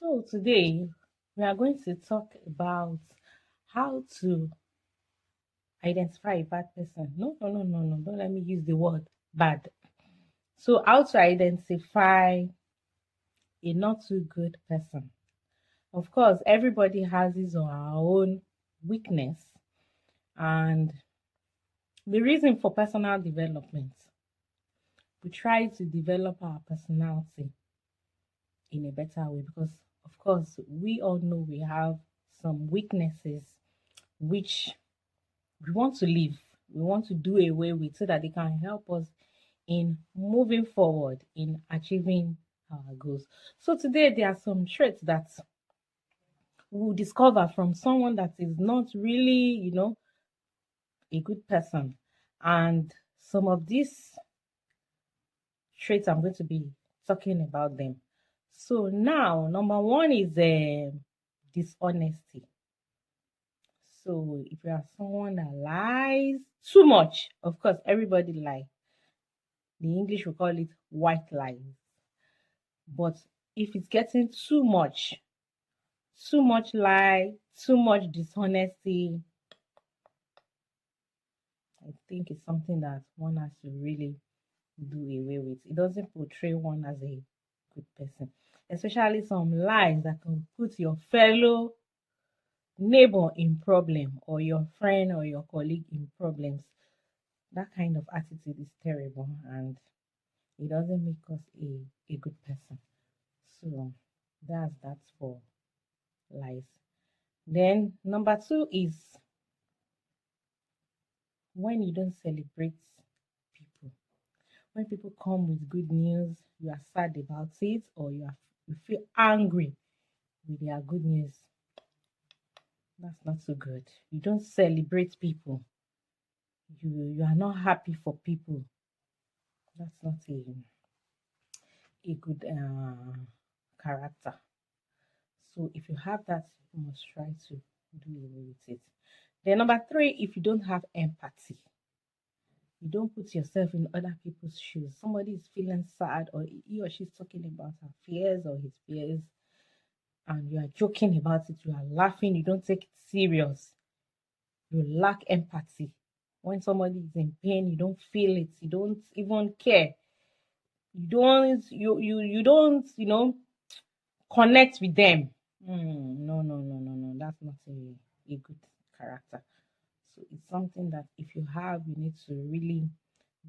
So today we are going to talk about how to identify a bad person. No. Don't let me use the word bad. So how to identify a not too good person. Of course, everybody has his or her own weakness, and the reason for personal development, we try to develop our personality in a better way because, of course, we all know we have some weaknesses which we want to leave, we want to do away with so that they can help us in moving forward in achieving our goals. So today there are some traits that we'll discover from someone that is not really, a good person. And some of these traits I'm going to be talking about them. So now, number one is dishonesty. So if you are someone that lies too much, of course, everybody lies. The English will call it white lies. But if it's getting too much lie, too much dishonesty, I think it's something that one has to really do away with. It doesn't portray one as a good person, especially some lies that can put your fellow neighbor in problem or your friend or your colleague in problems. That kind of attitude is terrible and it doesn't make us a good person. So that's that for lies. Then number two is when you don't celebrate people. When people come with good news, you are sad about it, or you feel angry with their good news. That's not so good. You don't celebrate people. You are not happy for people. That's not a good character. So if you have that, you must try to do away with it. Then number three, if you don't have empathy, you don't put yourself in other people's shoes. Somebody is feeling sad, or he or she's talking about her fears or his fears, and you are joking about it, you are laughing, you don't take it serious. You lack empathy. When somebody is in pain, you don't feel it, you don't even care. You don't connect with them. No. That's not a good character. So it's something that if you have, you need to really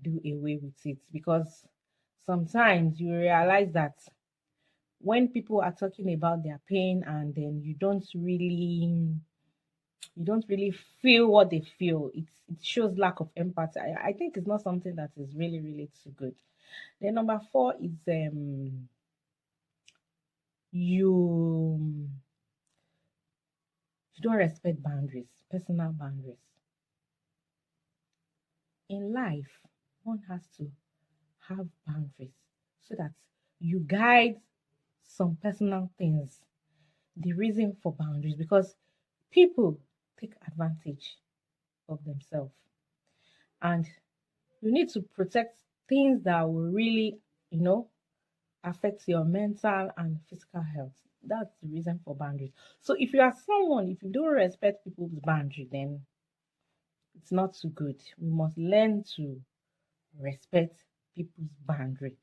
do away with it because sometimes you realize that when people are talking about their pain and then you don't really feel what they feel, it shows lack of empathy. I think it's not something that is really really too good. Then number four is you you don't respect boundaries, personal boundaries. In life, one has to have boundaries so that you guide some personal things. The reason for boundaries because people take advantage of themselves and you need to protect things that will really, you know, affect your mental and physical health. That's the reason for boundaries. So if you don't respect people's boundary, then it's not too good. We must learn to respect people's boundary.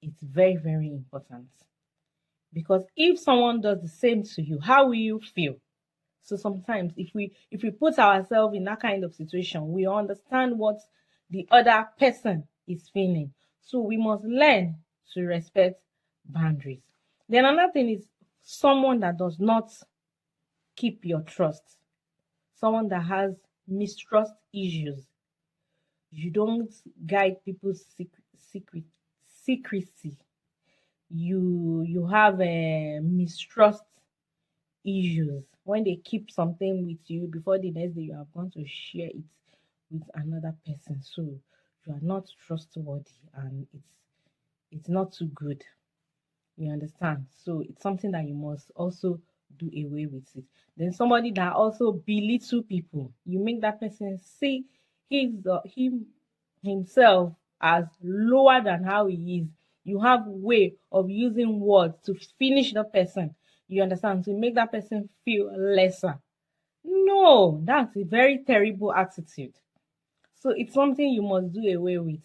It's very, very important. Because if someone does the same to you, how will you feel? So sometimes if we put ourselves in that kind of situation, we understand what the other person is feeling. So we must learn to respect boundaries. Then another thing is someone that does not keep your trust, someone that has mistrust issues. You don't guide people's secrecy. You have a mistrust issues when they keep something with you before the next day you are going to share it with another person, so you are not trustworthy and it's not too good. You understand? So it's something that you must also do away with it. Then somebody that also belittle people, you make that person see him himself as lower than how he is. You have way of using words to finish the person. You understand? To make that person feel lesser. No, that's a very terrible attitude. So it's something you must do away with.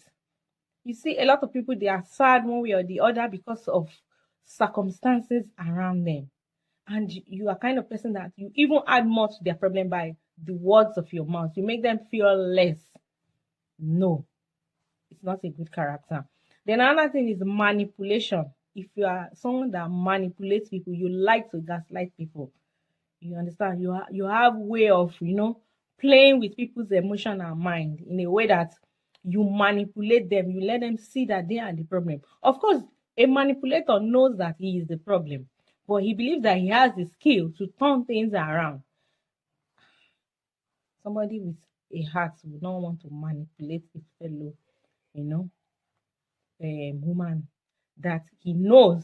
You see, a lot of people, they are sad one way or the other because of circumstances around them. And you are kind of person that you even add more to their problem by the words of your mouth. You make them feel less. No, it's not a good character. Then another thing is manipulation. If you are someone that manipulates people, you like to gaslight people. You understand? You have way of playing with people's emotion and mind in a way that you manipulate them. You let them see that they are the problem. Of course, a manipulator knows that he is the problem, but he believes that he has the skill to turn things around. Somebody with a heart would not want to manipulate his fellow, you know, woman that he knows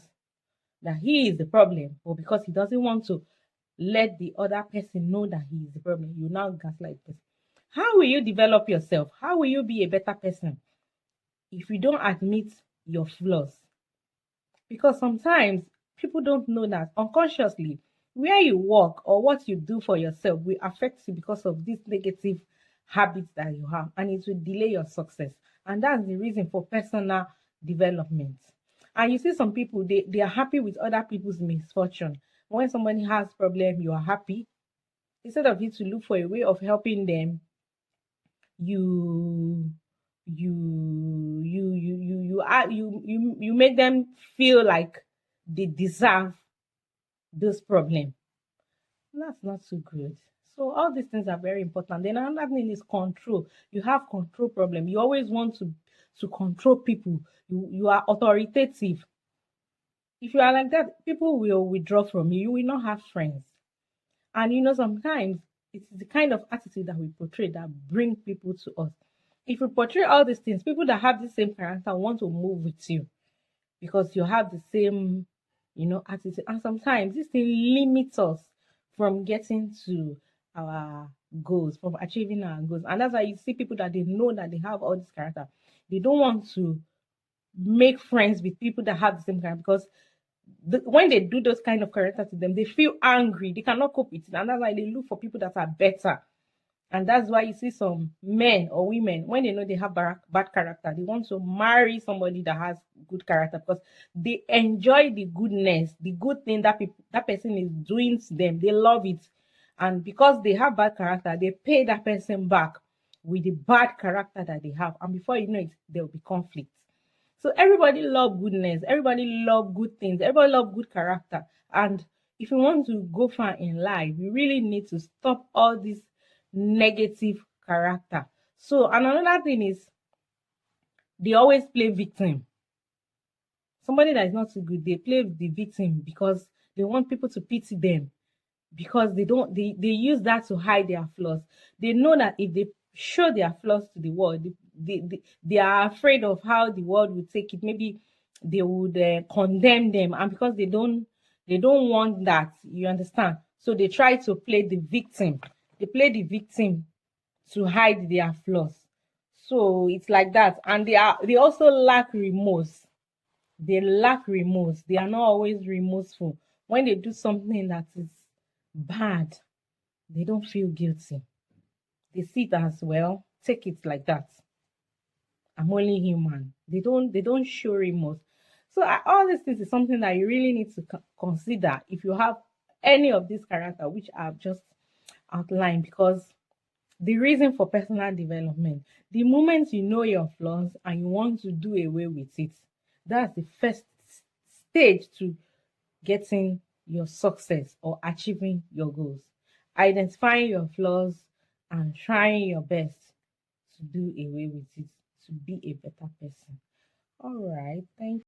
that he is the problem, but because he doesn't want to let the other person know that he is the problem, you now gaslight person. How will you develop yourself? How will you be a better person if you don't admit your flaws? Because sometimes people don't know that unconsciously where you work or what you do for yourself will affect you because of these negative habits that you have, and it will delay your success. And that's the reason for personal development. And you see some people, they are happy with other people's misfortune. When somebody has problem, you are happy. Instead of you to look for a way of helping them, you you make them feel like they deserve this problem. That's not so good. So all these things are very important. Then another thing is control. You have control problem. You always want to control people. You are authoritative. If you are like that, people will withdraw from you. You will not have friends. And sometimes it's the kind of attitude that we portray that bring people to us. If you portray all these things, people that have the same character want to move with you because you have the same, attitude. And sometimes this thing limits us from getting to our goals, from achieving our goals. And that's why you see people that they know that they have all this character. They don't want to make friends with people that have the same character because when they do those kind of character to them, they feel angry. They cannot cope with it. And that's why they look for people that are better. And that's why you see some men or women, when they know they have bad character, they want to marry somebody that has good character because they enjoy the goodness, the good thing that person is doing to them. They love it. And because they have bad character, they pay that person back with the bad character that they have. And before you know it, there will be conflict. So everybody love goodness. Everybody love good things. Everybody love good character. And if you want to go far in life, you really need to stop all this negative character. So and another thing is they always play victim. Somebody that is not too good, they play the victim because they want people to pity them because they use that to hide their flaws. They know that if they show their flaws to the world, they are afraid of how the world would take it. Maybe they would condemn them, and because they don't want that, you understand, so they try to play the victim. They play the victim to hide their flaws. So it's like that, and they also lack remorse. They lack remorse. They are not always remorseful. When they do something that is bad, they don't feel guilty. They see it as, well, take it like that. I'm only human. They don't show remorse. So all these things is something that you really need to consider if you have any of these character which I've just outlined, because the reason for personal development, the moment you know your flaws and you want to do away with it, that's the first stage to getting your success or achieving your goals. Identifying your flaws and trying your best to do away with it, to be a better person. All right. Thank